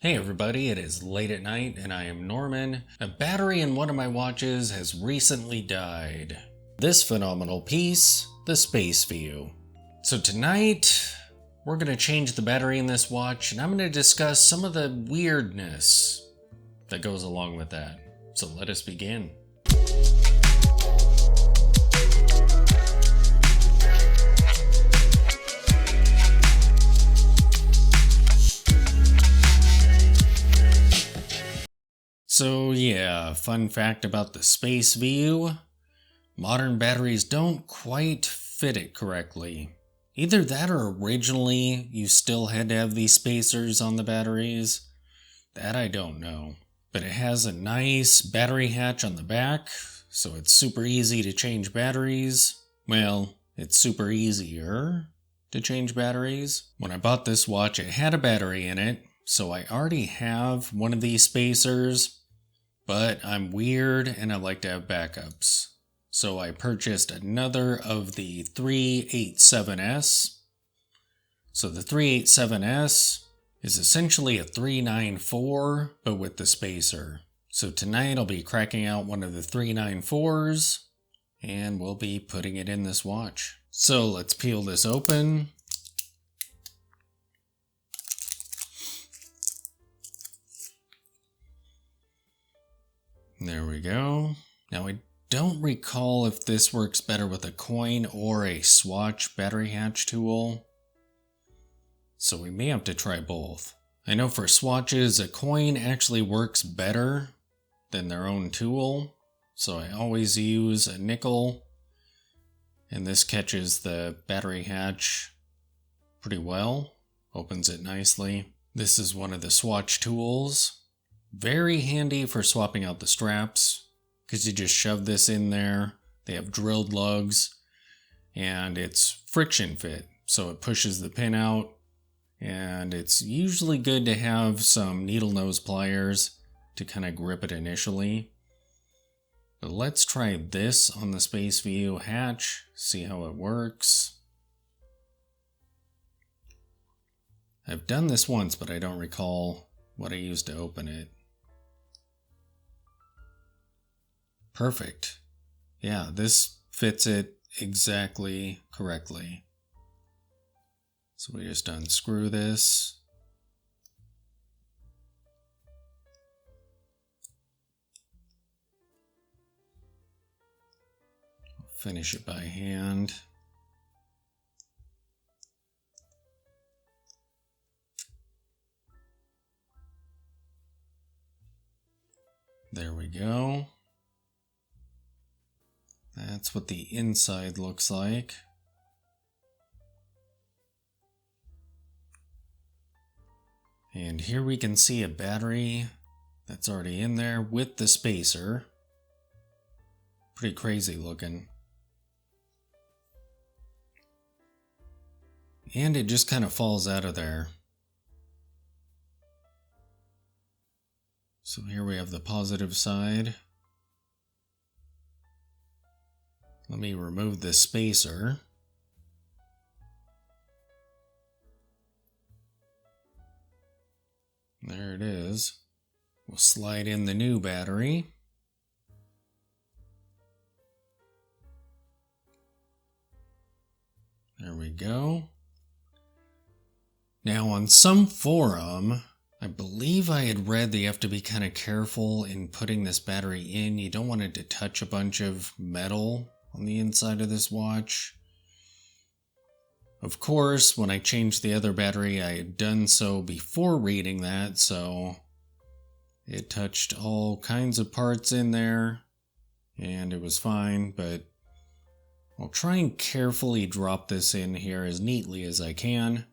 Hey everybody, it is late at night and I am Norman. A battery in one of my watches has recently died. This phenomenal piece, the Spaceview. So tonight, we're going to change the battery in this watch and I'm going to discuss some of the weirdness that goes along with that. So let us begin. So yeah, fun fact about the Spaceview. Modern batteries don't quite fit it correctly. Either that or originally you still had to have these spacers on the batteries. That I don't know. But it has a nice battery hatch on the back, so it's super easy to change batteries. Well, it's super easier to change batteries. When I bought this watch, it had a battery in it, so I already have one of these spacers. But I'm weird and I like to have backups. So I purchased another of the 387S. So the 387S is essentially a 394, but with the spacer. So tonight I'll be cracking out one of the 394s and we'll be putting it in this watch. So let's peel this open. There we go. Now I don't recall if this works better with a coin or a swatch battery hatch tool, so we may have to try both. I know for swatches, a coin actually works better than their own tool, so I always use a nickel, and this catches the battery hatch pretty well, opens it nicely. This is one of the swatch tools. Very handy for swapping out the straps, because you just shove this in there. They have drilled lugs, and it's friction fit, so it pushes the pin out, and it's usually good to have some needle nose pliers to kind of grip it initially. But let's try this on the Spaceview hatch, see how it works. I've done this once, but I don't recall what I used to open it. Perfect. Yeah, this fits it exactly correctly. So we just unscrew this. Finish it by hand. There we go. That's what the inside looks like. And here we can see a battery that's already in there with the spacer. Pretty crazy looking. And it just kind of falls out of there. So here we have the positive side. Let me remove this spacer. There it is. We'll slide in the new battery. There we go. Now on some forum, I believe I had read that you have to be kind of careful in putting this battery in. You don't want it to touch a bunch of metal on the inside of this watch. Of course, when I changed the other battery, I had done so before reading that, so it touched all kinds of parts in there, and it was fine, but I'll try and carefully drop this in here as neatly as I can,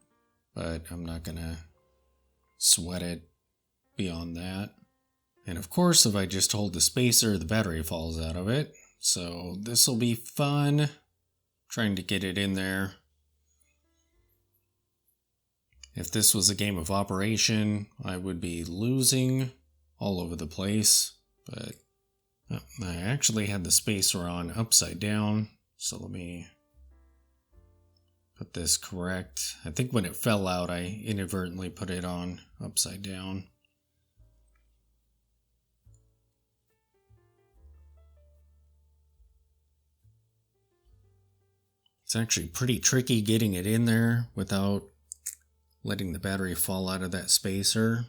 but I'm not gonna sweat it beyond that. And of course, if I just hold the spacer, the battery falls out of it. So this will be fun, trying to get it in there. If this was a game of Operation, I would be losing all over the place, but I actually had the spacer on upside down, so let me put this correct. I think when it fell out, I inadvertently put it on upside down. It's actually pretty tricky getting it in there without letting the battery fall out of that spacer.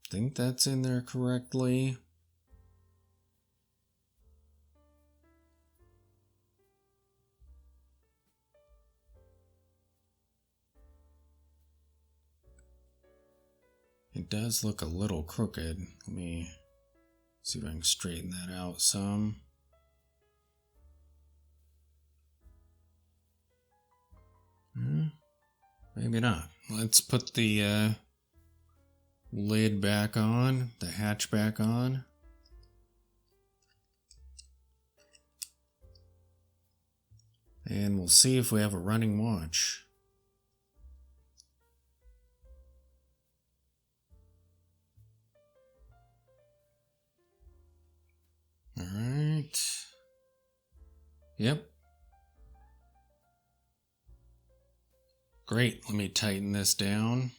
I think that's in there correctly. It does look a little crooked. Let me see if I can straighten that out some. Maybe not. Let's put the lid back on, the hatch back on. And we'll see if we have a running watch. Alright. Yep. Great, let me tighten this down.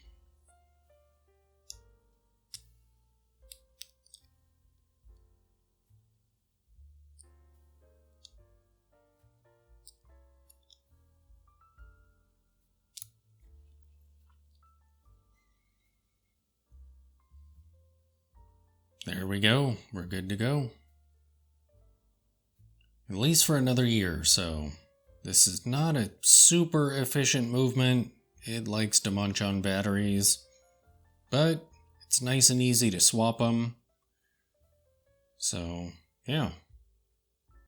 There we go, we're good to go. At least for another year or so. This is not a super efficient movement. It likes to munch on batteries, but it's nice and easy to swap them. So, yeah.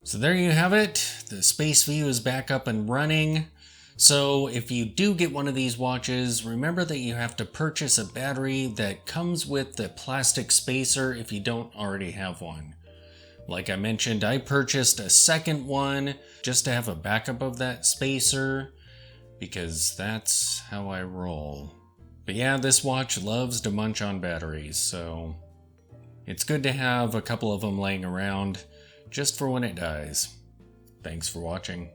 So there you have it. The Spaceview is back up and running. So if you do get one of these watches, remember that you have to purchase a battery that comes with the plastic spacer if you don't already have one. Like I mentioned, I purchased a second one just to have a backup of that spacer because that's how I roll. But yeah, this watch loves to munch on batteries, so it's good to have a couple of them laying around just for when it dies. Thanks for watching.